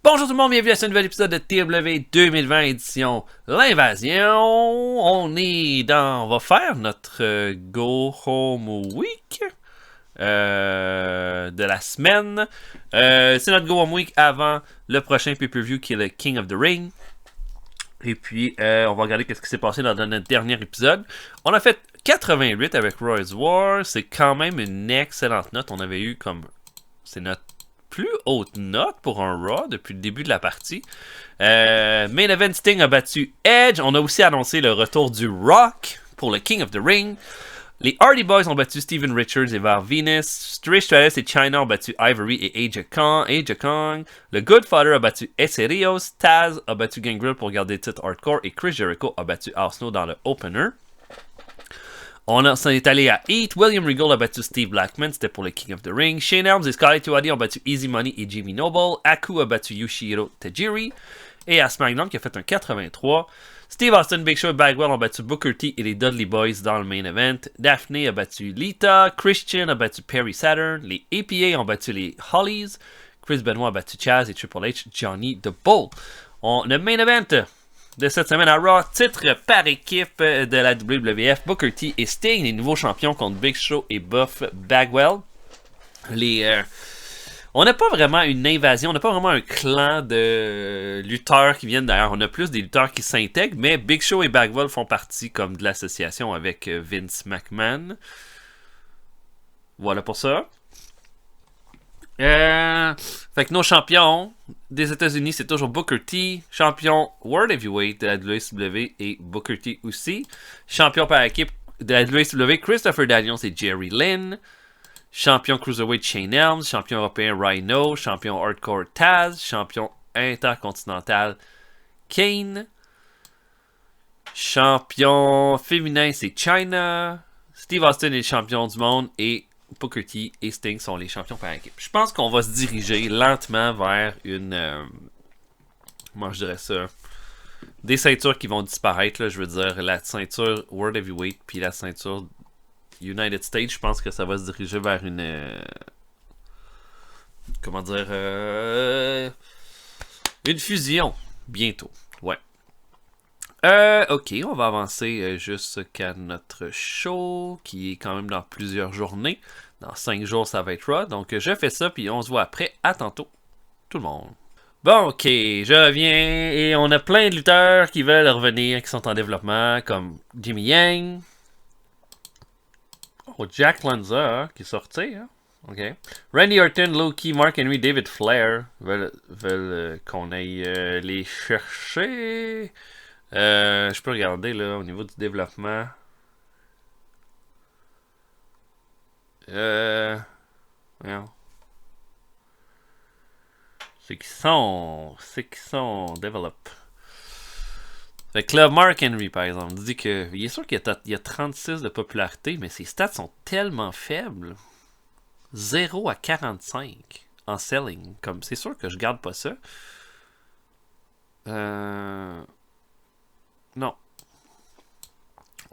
Bonjour tout le monde, bienvenue à ce nouvel épisode de TW 2020 édition L'Invasion. On va faire notre Go Home Week de la semaine. C'est notre Go Home Week avant le prochain pay-per-view qui est le King of the Ring. Et puis, on va regarder ce qui s'est passé dans notre dernier épisode. On a fait 88 avec Roy's War. C'est quand même une excellente note. On avait eu comme... C'est notre plus haute note pour un Raw depuis le début de la partie. Main Event, Sting a battu Edge. On a aussi annoncé le retour du Rock pour le King of the Ring. Les Hardy Boys ont battu Steven Richards et Val Venus. Trish Stratus et Chyna ont battu Ivory et Aja Kong. Le Good Father a battu Eserios. Taz a battu Gangrel pour garder le titre Hardcore. Et Chris Jericho a battu Al Snow dans le opener. On s'en est allé à Heat. William Regal a battu Steve Blackman, c'était pour le King of the Ring. Shane Helms et Scarlett O'Reilly ont battu Easy Money et Jimmy Noble. Aku a battu Yoshihiro Tajiri. Et à SmackDown qui a fait un 83. Steve Austin, Big Show et Bagwell ont battu Booker T et les Dudley Boys dans le main event. Daphne a battu Lita. Christian a battu Perry Saturn. Les APA ont battu les Hollies. Chris Benoit a battu Chaz et Triple H Johnny the Bull. Le main event de cette semaine à Raw, titre par équipe de la WWF, Booker T et Sting, les nouveaux champions contre Big Show et Buff Bagwell. On n'a pas vraiment une invasion, on n'a pas vraiment un clan de lutteurs qui viennent derrière, on a plus des lutteurs qui s'intègrent, mais Big Show et Bagwell font partie comme de l'association avec Vince McMahon. Voilà pour ça. Fait que nos champions des États-Unis, c'est toujours Booker T, champion World Heavyweight de la WCW et Booker T aussi. Champion par équipe de la WCW, Christopher Daniels et Jerry Lynn. Champion Cruiserweight Shane Helms, champion européen Rhino, champion Hardcore Taz, champion intercontinental Kane. Champion féminin, c'est Chyna. Steve Austin est le champion du monde et Booker T et Sting sont les champions par équipe. Je pense qu'on va se diriger lentement vers une... comment je dirais ça? Des ceintures qui vont disparaître. Là, je veux dire, la ceinture World Heavyweight puis la ceinture United States. Je pense que ça va se diriger vers une... comment dire? Une fusion. Bientôt. Ouais. Ok, on va avancer jusqu'à notre show qui est quand même dans plusieurs journées. Dans 5 jours, ça va être Raw. Donc, je fais ça, puis on se voit après. À tantôt, tout le monde. Bon, ok, je reviens et on a plein de lutteurs qui veulent revenir, qui sont en développement, comme Jimmy Yang. Oh, Jack Lanza, qui est sorti, hein? Ok. Randy Orton, Loki, Mark Henry, David Flair veulent qu'on aille les chercher. Je peux regarder là au niveau du développement. Voyons. C'est qu'ils sont develop. Fait que là, Mark Henry, par exemple, dit que il est sûr qu'il y a 36 de popularité, mais ses stats sont tellement faibles. 0 à 45 en selling. Comme c'est sûr que je garde pas ça. Non.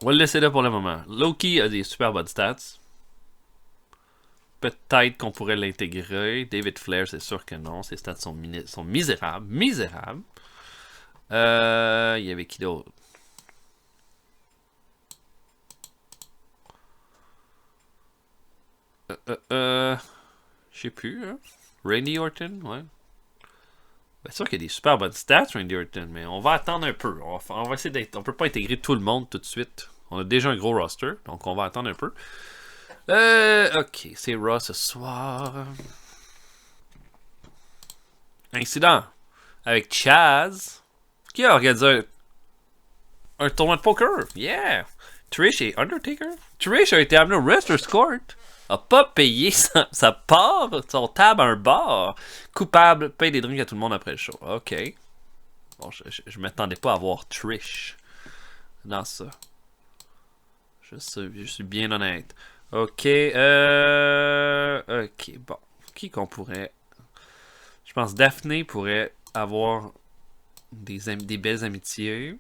On va le laisser là pour le moment. Loki a des super bonnes stats. Peut-être qu'on pourrait l'intégrer. David Flair, c'est sûr que non. Ses stats sont misérables. Misérables. Il y avait qui d'autre? Je sais plus. Hein? Randy Orton, ouais. C'est sûr qu'il y a des super bonnes stats, Randy Orton, mais on va attendre un peu. On va essayer d'être. On peut pas intégrer tout le monde tout de suite. On a déjà un gros roster, donc on va attendre un peu. Ok, c'est Raw ce soir. Incident avec Chaz, qui a organisé un tournoi de poker. Yeah! Trish et Undertaker. Trish a été amené au Wrestler's Court. A pas payé sa part, son table à un bar. Coupable, paye des drinks à tout le monde après le show. Ok. Bon, je m'attendais pas à voir Trish dans ça. Je suis bien honnête. Ok. Ok, bon. Qui qu'on pourrait... Je pense Daphne pourrait avoir des belles amitiés.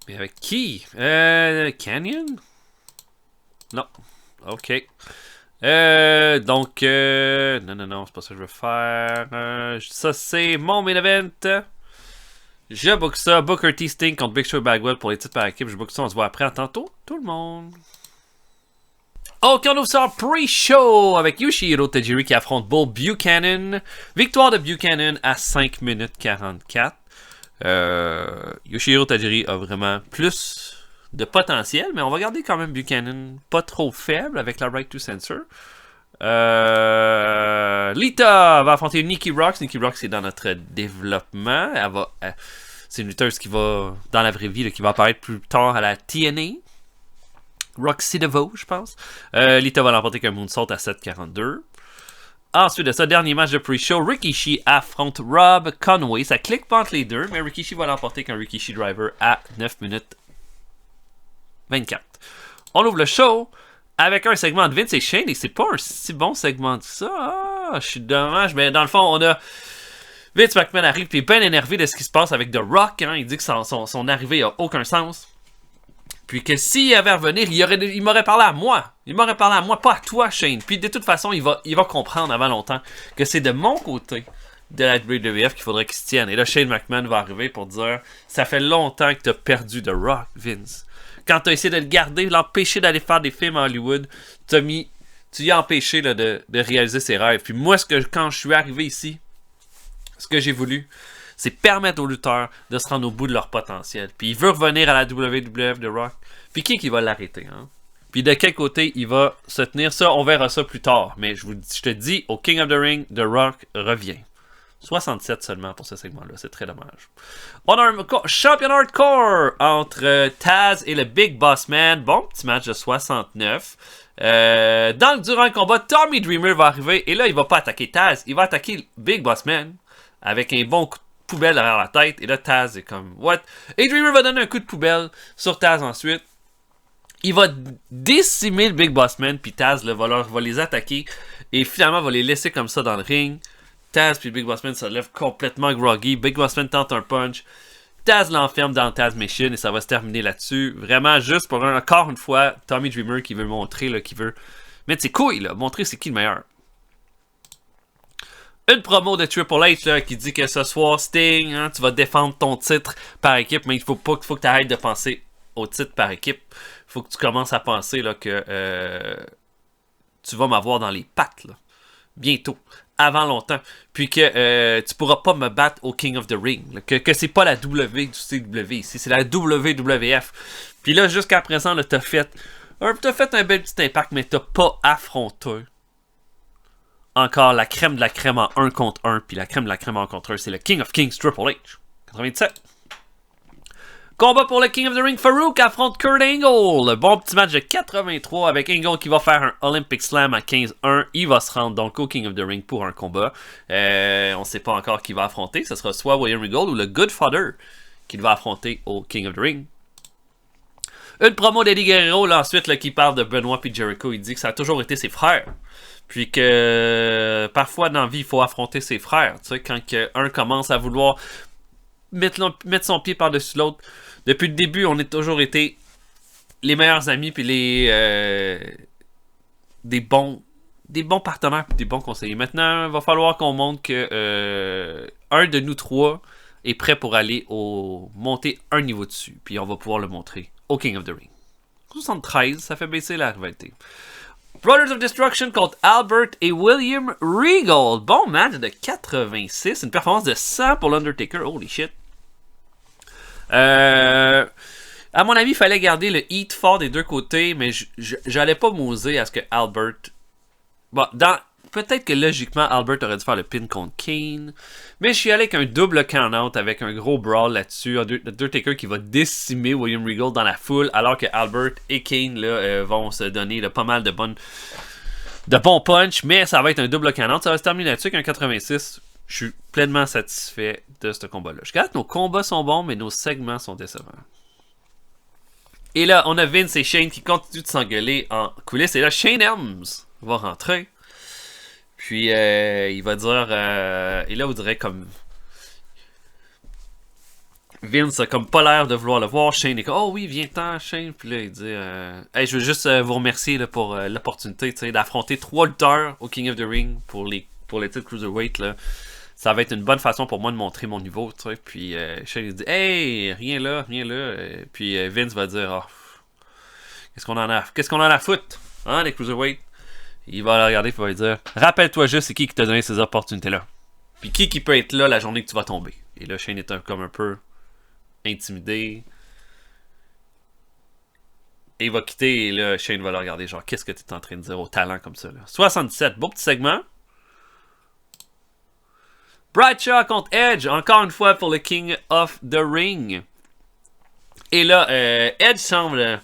Mais avec qui? Canyon? Non. Ok. Non, c'est pas ça que je veux faire. Ça, c'est mon main event. Je book ça. Booker T Sting contre Big Show Bagwell pour les titres par équipe. Je book ça. On se voit après. À tantôt, tout le monde. Ok, on ouvre ça en pre-show avec Yoshihiro Tajiri qui affronte Bull Buchanan. Victoire de Buchanan à 5 minutes 44. Yoshihiro Tajiri a vraiment plus de potentiel, mais on va garder quand même Buchanan pas trop faible avec la Right to Censor. Lita va affronter Nikki Rocks. Nikki Rocks est dans notre développement. C'est une lutteuse qui va, dans la vraie vie, là, qui va apparaître plus tard à la TNA. Roxy DeVoe, je pense. Lita va l'emporter avec un moonsault à 7,42. Ensuite de ça, dernier match de pre-show, Rikishi affronte Rob Conway. Ça clique pas entre les deux, mais Rikishi va l'emporter avec un Rikishi Driver à 9 minutes 24. On ouvre le show avec un segment de Vince et Shane, et c'est pas un si bon segment que ça. Ah, je suis dommage, mais dans le fond, on a Vince McMahon arrive et est bien énervé de ce qui se passe avec The Rock. Hein. Il dit que son arrivée a aucun sens. Puis que s'il avait à revenir, il m'aurait parlé à moi. Il m'aurait parlé à moi, pas à toi, Shane. Puis de toute façon, il va comprendre avant longtemps que c'est de mon côté de la WWF qu'il faudrait qu'il se tienne. Et là, Shane McMahon va arriver pour dire « Ça fait longtemps que t'as perdu The Rock, Vince. Quand t'as essayé de le garder, l'empêcher d'aller faire des films à Hollywood, tu y as empêché là, de réaliser ses rêves. Puis moi, quand je suis arrivé ici, ce que j'ai voulu, c'est permettre aux lutteurs de se rendre au bout de leur potentiel. Puis il veut revenir à la WWF de Rock. Puis qui va l'arrêter, hein? Puis de quel côté il va se tenir, ça, on verra ça plus tard. Mais je te dis, au King of the Ring, The Rock revient. 67 seulement pour ce segment-là, c'est très dommage. On a un champion hardcore entre Taz et le Big Boss Man. Bon, petit match de 69. Durant le combat, Tommy Dreamer va arriver et là, il va pas attaquer Taz, il va attaquer Big Boss Man avec un bon coup de poubelle derrière la tête. Et là, Taz est comme, what? Et Dreamer va donner un coup de poubelle sur Taz ensuite. Il va décimer le Big Boss Man, puis Taz là, va les attaquer et finalement va les laisser comme ça dans le ring. Taz puis Big Boss Man se lève complètement groggy. Big Boss Man tente un punch. Taz l'enferme dans Taz Machine et ça va se terminer là-dessus. Vraiment juste pour encore une fois Tommy Dreamer qui veut montrer, là, qui veut mettre ses couilles, là, montrer c'est qui le meilleur. Une promo de Triple H là, qui dit que ce soir, Sting, hein, tu vas défendre ton titre par équipe, mais il faut que tu arrêtes de penser au titre par équipe. Il faut que tu commences à penser là, que tu vas m'avoir dans les pattes là, bientôt, avant longtemps, puis que tu pourras pas me battre au King of the Ring, là, que c'est pas la WCW ici, c'est la WWF. Puis là, jusqu'à présent, t'as fait un bel petit impact, mais t'as pas affronté encore la crème de la crème en 1 contre 1, puis la crème de la crème en 1 contre 1, c'est le King of Kings Triple H. 97. Combat pour le King of the Ring, Farouk affronte Kurt Angle. Bon petit match de 83 avec Angle qui va faire un Olympic Slam à 15-1. Il va se rendre donc au King of the Ring pour un combat. On ne sait pas encore qui va affronter. Ce sera soit William Regal ou le Good Father qui va affronter au King of the Ring. Une promo d'Eddie Guerrero, là, ensuite, là, qui parle de Benoit et Jericho. Il dit que ça a toujours été ses frères. Puis que parfois dans la vie, il faut affronter ses frères. Tu sais, quand un commence à vouloir mettre son pied par-dessus l'autre. Depuis le début, on a toujours été les meilleurs amis puis des bons partenaires puis des bons conseillers. Maintenant, il va falloir qu'on montre que un de nous trois est prêt pour aller monter un niveau dessus. Puis on va pouvoir le montrer au King of the Ring. 73, ça fait baisser la rivalité. Brothers of Destruction contre Albert et William Regal. Bon match de 86. Une performance de 100 pour l'Undertaker. Holy shit. À mon avis, il fallait garder le heat fort des deux côtés, mais j'allais pas m'oser à ce que Albert... Bon, peut-être que logiquement, Albert aurait dû faire le pin contre Kane, mais je suis allé avec un double count-out avec un gros brawl là-dessus. Undertaker qui va décimer William Regal dans la foule, alors que Albert et Kane là, vont se donner là, pas mal de bons punch, mais ça va être un double count-out. Ça va se terminer là-dessus avec un 86. Je suis pleinement satisfait de ce combat-là. Je regarde, nos combats sont bons, mais nos segments sont décevants. Et là, on a Vince et Shane qui continuent de s'engueuler en coulisses. Et là, Shane Helms va rentrer. Puis, il va dire... et là, vous direz comme... Vince a comme pas l'air de vouloir le voir. Shane est comme, oh oui, viens-t'en, Shane. Puis là, il dit, hey, je veux juste vous remercier là, pour l'opportunité d'affronter 3 lutteurs au King of the Ring pour les titres Cruiserweight. Là. Ça va être une bonne façon pour moi de montrer mon niveau. T'sais. Puis Shane il dit, hey, rien là. Puis Vince va dire, oh, qu'est-ce qu'on en a à foutre, hein, les Cruiserweight. Il va le regarder et va lui dire, rappelle-toi juste, c'est qui t'a donné ces opportunités-là. Puis qui peut être là la journée que tu vas tomber. Et là, Shane est comme un peu intimidé. Et il va quitter. Et là, Shane va le regarder. Genre, qu'est-ce que tu es en train de dire au talent comme ça? Là? 77, beau petit segment. Bradshaw contre Edge. Encore une fois pour le King of the Ring. Et là, Edge semble... En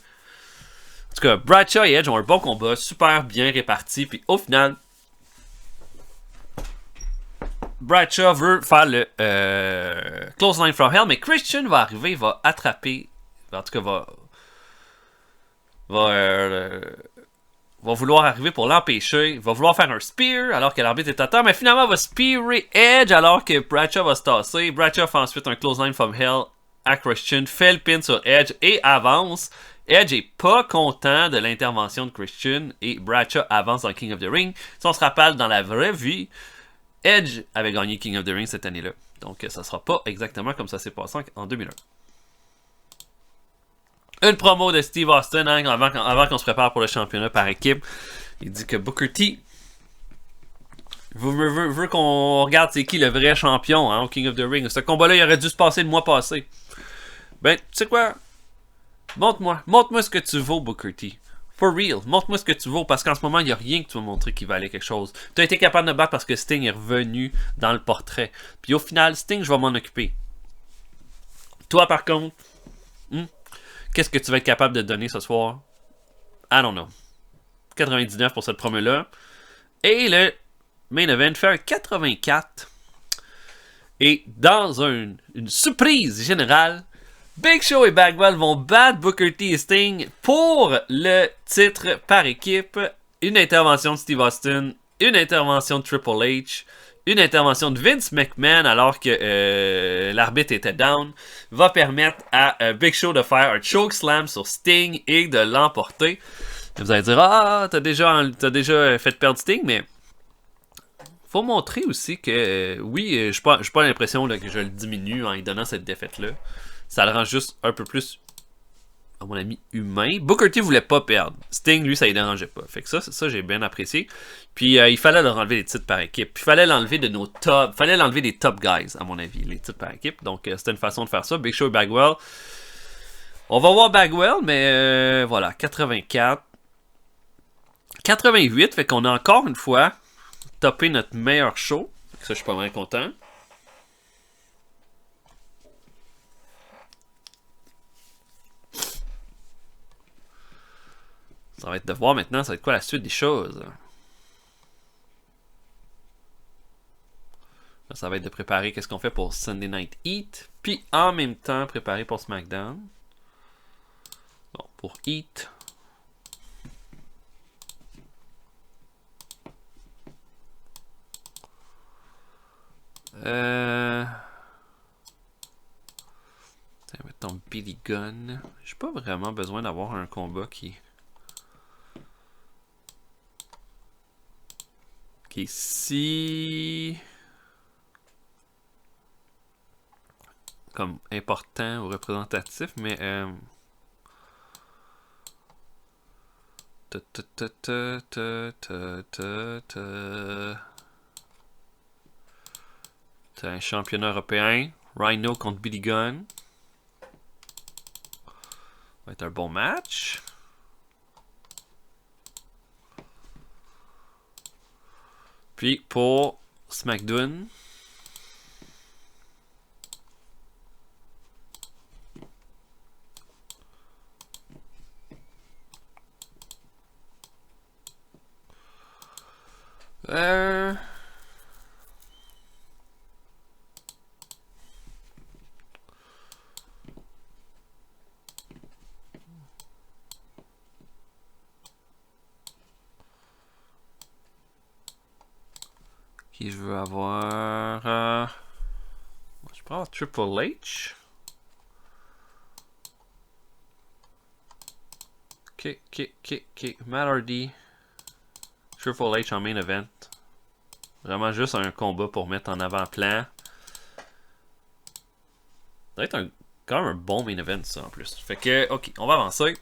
tout cas, Bradshaw et Edge ont un bon combat. Super bien réparti. Puis au final... Bradshaw veut faire le Close Line from Hell, mais Christian va arriver, va attraper, en tout cas va vouloir arriver pour l'empêcher, va vouloir faire un spear alors que l'arbitre est à terre, mais finalement va spearer Edge alors que Bradshaw va se tasser. Bradshaw fait ensuite un Close Line from Hell à Christian, fait le pin sur Edge et avance. Edge est pas content de l'intervention de Christian et Bradshaw avance dans King of the Ring. Si on se rappelle, dans la vraie vie, Edge avait gagné King of the Ring cette année-là. Donc, ça sera pas exactement comme ça s'est passé en 2001. Une promo de Steve Austin hein, avant qu'on se prépare pour le championnat par équipe. Il dit que Booker T veut qu'on regarde c'est qui le vrai champion hein, au King of the Ring. Ce combat-là, il aurait dû se passer le mois passé. Ben, tu sais quoi? Montre-moi ce que tu vaux, Booker T. For real, montre-moi ce que tu vaux, parce qu'en ce moment, il n'y a rien que tu vas montrer qui valait quelque chose. Tu as été capable de battre parce que Sting est revenu dans le portrait. Puis au final, Sting, je vais m'en occuper. Toi, par contre, qu'est-ce que tu vas être capable de donner ce soir? I don't know. 99 pour cette promo-là. Et le main event fait un 84. Et dans une surprise générale, Big Show et Bagwell vont battre Booker T et Sting pour le titre par équipe. Une intervention de Steve Austin, une intervention de Triple H, une intervention de Vince McMahon alors que l'arbitre était down, va permettre à Big Show de faire un chokeslam sur Sting et de l'emporter. Vous allez dire, ah, t'as déjà fait perdre Sting, mais faut montrer aussi que, oui, je n'ai pas l'impression que je le diminue en lui donnant cette défaite-là. Ça le rend juste un peu plus, à mon ami, humain. Booker T voulait pas perdre. Sting, lui, ça ne dérangeait pas. Fait que ça j'ai bien apprécié. Puis il fallait leur enlever les titres par équipe. Puis il fallait l'enlever de nos top. Fallait l'enlever des top guys, à mon avis, les titres par équipe. Donc c'était une façon de faire ça. Big Show et Bagwell. On va voir Bagwell, mais voilà, 84. 88, fait qu'on a encore une fois topé notre meilleur show. Ça, je suis pas vraiment content. Ça va être de voir maintenant, ça va être quoi la suite des choses. Là, ça va être de préparer qu'est-ce qu'on fait pour Sunday Night Heat. Puis en même temps, préparer pour SmackDown. Bon, pour Heat. Mettons Billy Gunn. J'ai pas vraiment besoin d'avoir un combat qui est si comme important ou représentatif, mais t'as un championnat européen, Rhino contre Billy Gunn. Ça va être un bon match. Puis pour SmackDown, qui je veux avoir je peux avoir Triple H. Ok. Matt Hardy. Triple H en main event. Vraiment juste un combat pour mettre en avant-plan. Ça va être quand même un bon main event, ça, en plus. Fait que, ok, on va avancer.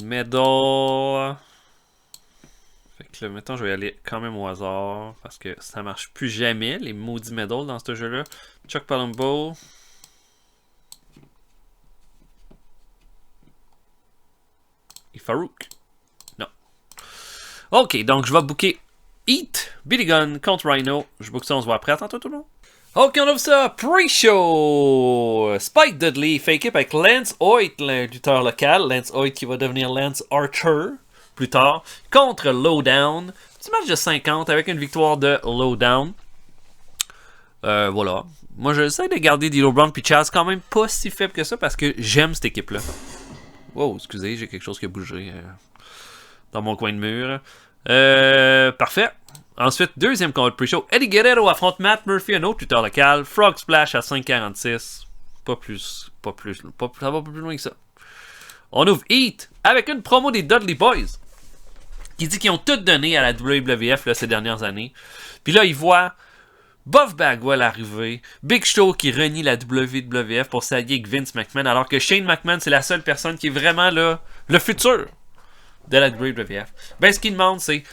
Medal. Fait que là, mettons, je vais y aller quand même au hasard. Parce que ça marche plus jamais, les maudits medals dans ce jeu-là. Chuck Palumbo. Et Farouk. Non. Ok, donc je vais booker Heat, Billy Gunn contre Rhino. Je book ça, on se voit après. Attends tout le monde. Ok, on ouvre ça. Pre-show. Spike Dudley fait équipe avec Lance Hoyt, le lutteur local. Lance Hoyt qui va devenir Lance Archer plus tard. Contre Lowdown. Petit match de 50 avec une victoire de Lowdown. Voilà. Moi, j'essaie de garder D'Lo Brown puis Chaz quand même pas si faible que ça parce que j'aime cette équipe-là. Wow, excusez, j'ai quelque chose qui a bougé dans mon coin de mur. Parfait. Ensuite, deuxième combat de pre-show. Eddie Guerrero affronte Matt Murphy, un autre lutteur local. Frog Splash à 5,46. Pas plus. Ça va pas plus loin que ça. On ouvre Heat avec une promo des Dudley Boys. Qui dit qu'ils ont tout donné à la WWF là, ces dernières années. Puis là, ils voient Buff Bagwell arriver. Big Show qui renie la WWF pour s'allier avec Vince McMahon. Alors que Shane McMahon, c'est la seule personne qui est vraiment là, le futur de la WWF. Ben, ce qu'il demande, c'est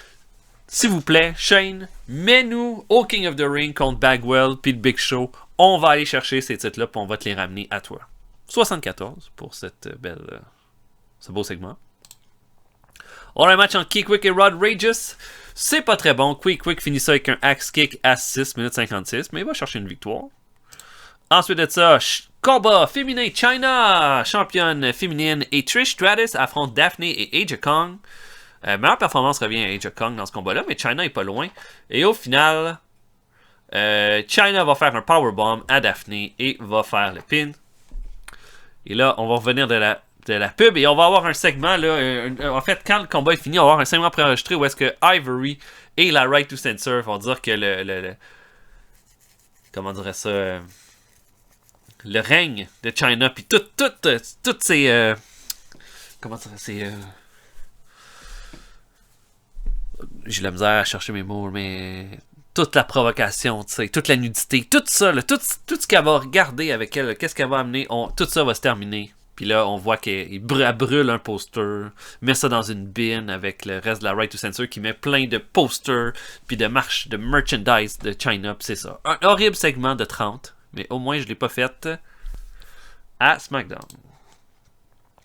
s'il vous plaît, Shane, mets-nous au King of the Ring contre Bagwell puis le Big Show. On va aller chercher ces titres-là puis on va te les ramener à toi. 74 pour cette ce beau segment. On a un match entre Quick et Rod Rageous. C'est pas très bon. Quick finit ça avec un axe kick à 6 minutes 56, mais il va chercher une victoire. Ensuite de ça, combat féminin Chyna, championne féminine, et Trish Stratus affrontent Daphne et Aja Kong. Meilleure performance revient à Aja Kong dans ce combat-là, mais Chyna est pas loin. Et au final, Chyna va faire un powerbomb à Daphne et va faire le pin. Et là, on va revenir de la pub et on va avoir un segment là. En fait, quand le combat est fini, on va avoir un segment préenregistré où est-ce que Ivory et la Right to Censor vont dire que le comment dirait ça, le règne de Chyna puis toutes ces comment dirait c'est j'ai la misère à chercher mes mots, mais toute la provocation, tu sais, toute la nudité, tout ça, là, tout ce qu'elle va regarder avec elle, qu'est-ce qu'elle va amener, tout ça va se terminer. Puis là, on voit qu'elle brûle un poster, met ça dans une bin avec le reste de la Right to Censor qui met plein de posters, puis de merchandise de Chyna, puis c'est ça. Un horrible segment de 30, mais au moins je l'ai pas fait à SmackDown.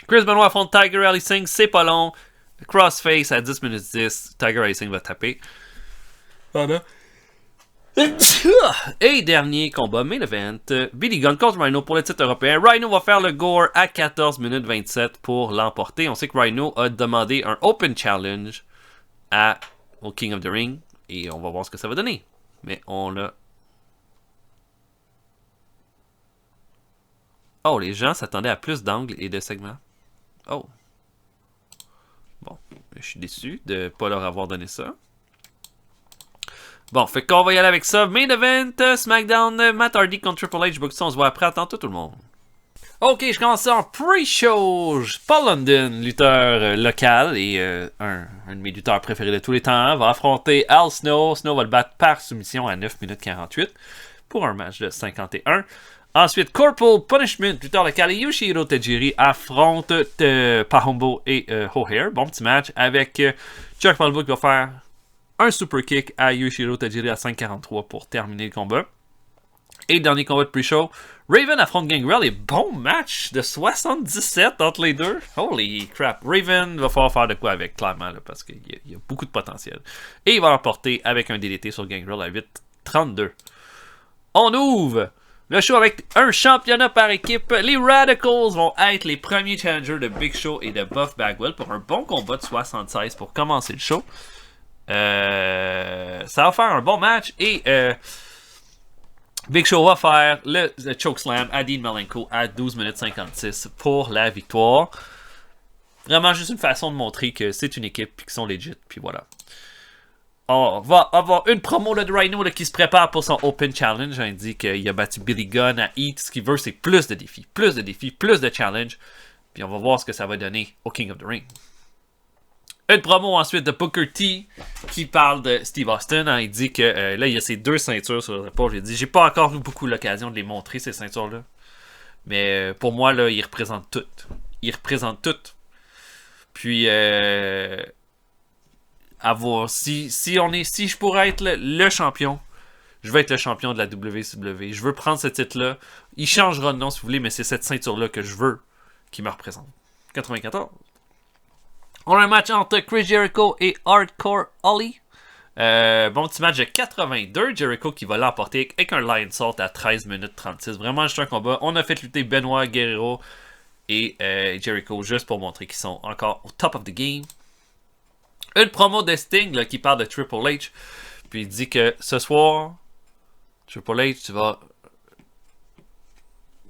Chris Benoit affronte Tiger Ali Singh, c'est pas long. Crossface à 10 minutes 10. Tiger Racing va taper. Pardon. Et dernier combat, main event. Billy Gunn contre Rhino pour le titre européen. Rhino va faire le gore à 14 minutes 27 pour l'emporter. On sait que Rhino a demandé un Open Challenge au King of the Ring. Et on va voir ce que ça va donner. Mais on l'a... Oh, les gens s'attendaient à plus d'angles et de segments. Oh. Bon, je suis déçu de ne pas leur avoir donné ça. Bon, fait qu'on va y aller avec ça. Main event, SmackDown, Matt Hardy contre Triple H. Book ça, on se voit après. Attends tout le monde. Ok, je commence ça en pre-show. Paul London, lutteur local et un de mes lutteurs préférés de tous les temps, va affronter Al Snow. Snow va le battre par soumission à 9 minutes 48 pour un match de 51. Ensuite, Corporal Punishment, lutteur local, et Yoshihiro Tajiri affrontent Palumbo et O'Haire. Bon petit match avec Chuck Palumbo qui va faire un super kick à Yoshihiro Tajiri à 5,43 pour terminer le combat. Et dernier combat de pre-show, Raven affronte Gangrel et bon match de 77 entre les deux. Holy crap. Raven va falloir faire de quoi avec, clairement, là, parce qu'il y a beaucoup de potentiel. Et il va l'emporter avec un DDT sur Gangrel à 8,32. On ouvre le show avec un championnat par équipe. Les Radicals vont être les premiers challengers de Big Show et de Buff Bagwell pour un bon combat de 76 pour commencer le show. Ça va faire un bon match et Big Show va faire le chokeslam à Dean Malenko à 12 minutes 56 pour la victoire. Vraiment juste une façon de montrer que c'est une équipe et qu'ils sont legit, puis voilà. On va avoir une promo là, de Rhino là, qui se prépare pour son Open Challenge. On dit qu'il a battu Billy Gunn à Heat. Ce qu'il veut, c'est plus de défis, plus de défis, plus de challenges. Puis on va voir ce que ça va donner au King of the Ring. Une promo ensuite de Booker T qui parle de Steve Austin. Hein, il dit que là, il y a ses 2 ceintures sur l'épaule. Il dit, j'ai pas encore eu beaucoup l'occasion de les montrer, ces ceintures-là. Mais pour moi, là, ils représentent toutes. Ils représentent toutes. Puis, avoir, si je pourrais être le champion, je vais être le champion de la WCW. Je veux prendre ce titre-là. Il changera de nom si vous voulez, mais c'est cette ceinture-là que je veux qui me représente. 94. On a un match entre Chris Jericho et Hardcore Holly. Bon petit match de 82. Jericho qui va l'emporter avec un Lion Salt à 13 minutes 36. Vraiment juste un combat. On a fait lutter Benoit, Guerrero et Jericho juste pour montrer qu'ils sont encore au top of the game. Une promo de Sting là, qui parle de Triple H. Puis il dit que ce soir, Triple H, tu vas...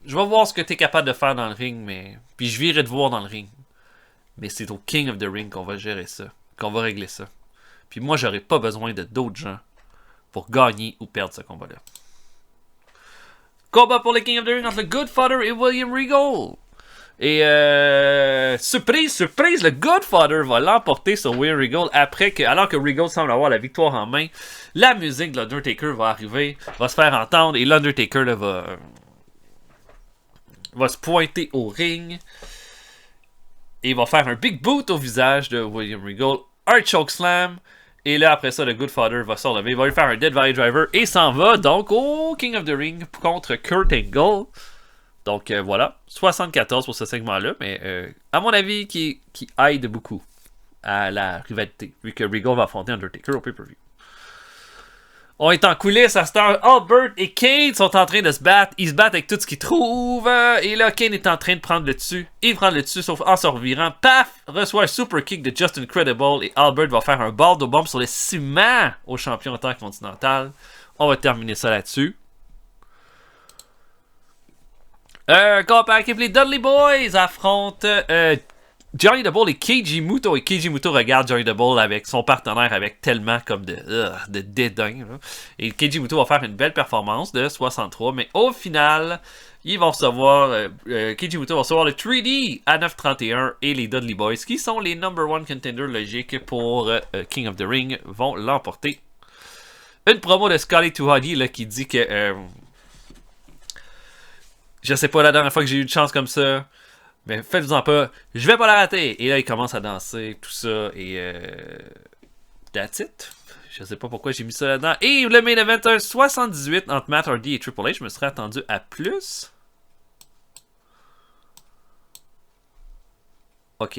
Je vais voir ce que tu es capable de faire dans le ring, mais... Puis je virerai te voir dans le ring. Mais c'est au King of the Ring qu'on va gérer ça. Qu'on va régler ça. Puis moi, j'aurai pas besoin de d'autres gens pour gagner ou perdre ce combat-là. Combat pour le King of the Ring entre le Godfather et William Regal. Et surprise, surprise, le Godfather va l'emporter sur William Regal alors que Regal semble avoir la victoire en main. La musique de l'Undertaker va arriver, va se faire entendre et l'Undertaker là, va se pointer au ring. Et il va faire un big boot au visage de William Regal. Un chokeslam. Et là, après ça, le Godfather va se relever. Il va lui faire un Dead Valley Driver. Et s'en va donc au King of the Ring contre Kurt Angle. Donc voilà. 74 pour ce segment-là. Mais à mon avis, qui aide beaucoup à la rivalité. Vu que Regal va affronter Undertaker au pay-per-view. On est en coulisses à cette heure. Albert et Kane sont en train de se battre. Ils se battent avec tout ce qu'ils trouvent. Et là, Kane est en train de prendre le dessus. Il prend le dessus, sauf en se revirant. Paf! Reçoit un super kick de Just Incredible. Et Albert va faire un ball de bombe sur le ciment au champion intercontinental. On va terminer ça là-dessus. Combat équipe, les Dudley Boys affrontent Johnny Double et Keiji Muto. Et Keiji Muto regarde Johnny Double avec son partenaire avec tellement comme de dédain. Là. Et Keiji Muto va faire une belle performance de 63. Mais au final, ils vont recevoir Keiji Muto va recevoir le 3D à 9,31. Et les Dudley Boys, qui sont les number 1 contenders logiques pour King of the Ring, vont l'emporter. Une promo de Scotty 2 Hotty là, qui dit que... je sais pas la dernière fois que j'ai eu une chance comme ça. Mais faites-vous-en pas, je vais pas la rater. Et là, il commence à danser, tout ça, et that's it. Je sais pas pourquoi j'ai mis ça là-dedans. Et le main event 78 entre Matt Hardy et Triple H. Je me serais attendu à plus. Ok,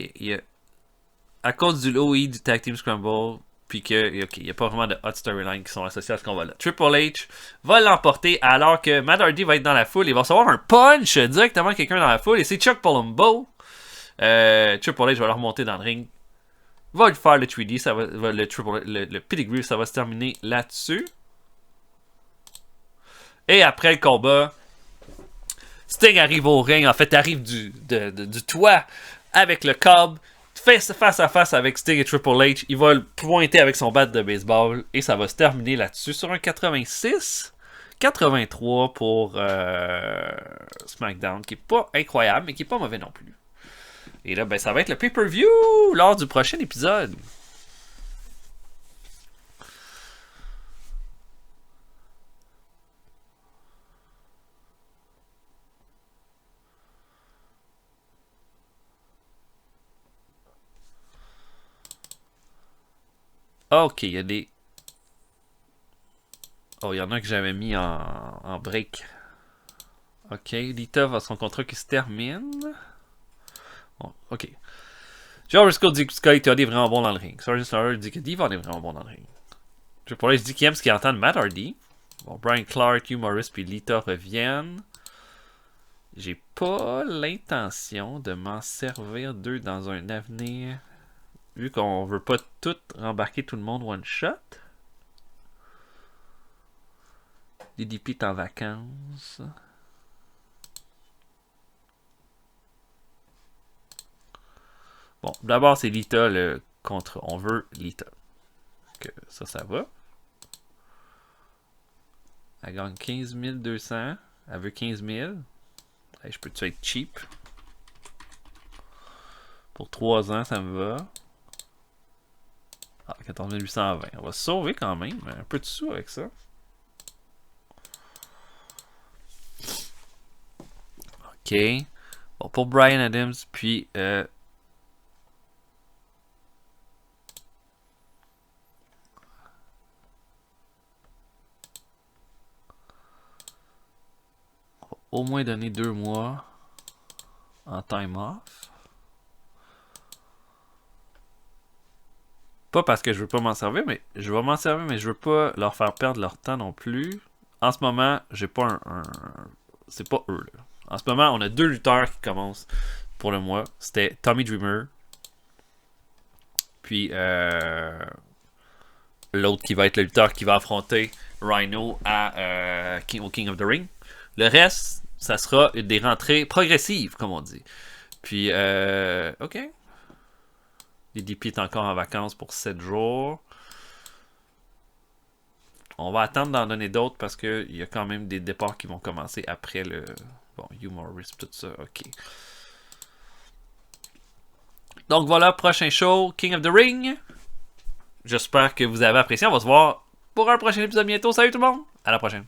à cause du low E du Tag Team Scramble, puis que, ok, il n'y a pas vraiment de hot storyline qui sont associés à ce combat-là. Triple H va l'emporter alors que Matt Hardy va être dans la foule. Il va recevoir un punch directement quelqu'un dans la foule. Et c'est Chuck Palumbo. Triple H va le remonter dans le ring. Va lui faire le 3D. Ça va, le pedigree, ça va se terminer là-dessus. Et après le combat, Sting arrive au ring. En fait, arrive du toit avec le câble. Face à face avec Sting et Triple H. Il va le pointer avec son bat de baseball. Et ça va se terminer là-dessus sur un 86. 83 pour SmackDown. Qui est pas incroyable, mais qui est pas mauvais non plus. Et là, ben, ça va être le pay-per-view lors du prochain épisode. Ok, il y a des... Oh, il y en a que j'avais mis en break. Ok, Lita va son contrat qui se termine. Bon, ok. Joe Briscoe dit que Scotty Toddy est vraiment bon dans le ring. Sergeant Slaughter dit que Devon est vraiment bon dans le ring. Triple H dit qu'il aime ce qu'il entend de Matt Hardy. Bon, Brian Clark, Hugh Morris puis Lita reviennent. J'ai pas l'intention de m'en servir d'eux dans un avenir. Vu qu'on veut pas tout rembarquer tout le monde one shot. DDP est en vacances. Bon, d'abord c'est Lita le contrat. On veut Lita. Ça va. Elle gagne 15 200. Elle veut 15 000. Hey, je peux-tu être cheap? Pour 3 ans, ça me va. Ah, 14 820. On va se sauver quand même. Un peu de sous avec ça. OK. Bon, pour Bryan Adams, puis... au moins donner 2 mois en time off. Pas parce que je veux pas m'en servir, mais je vais m'en servir, mais je veux pas leur faire perdre leur temps non plus. En ce moment, j'ai pas c'est pas eux, là. En ce moment, on a 2 lutteurs qui commencent pour le mois. C'était Tommy Dreamer. Puis l'autre qui va être le lutteur qui va affronter Rhino au King of the Ring. Le reste, ça sera des rentrées progressives, comme on dit. Puis, OK. DDP est encore en vacances pour 7 jours. On va attendre d'en donner d'autres parce qu'il y a quand même des départs qui vont commencer après le... Bon, Hugh Morris, tout ça, OK. Donc voilà, prochain show, King of the Ring. J'espère que vous avez apprécié. On va se voir pour un prochain épisode bientôt. Salut tout le monde, à la prochaine.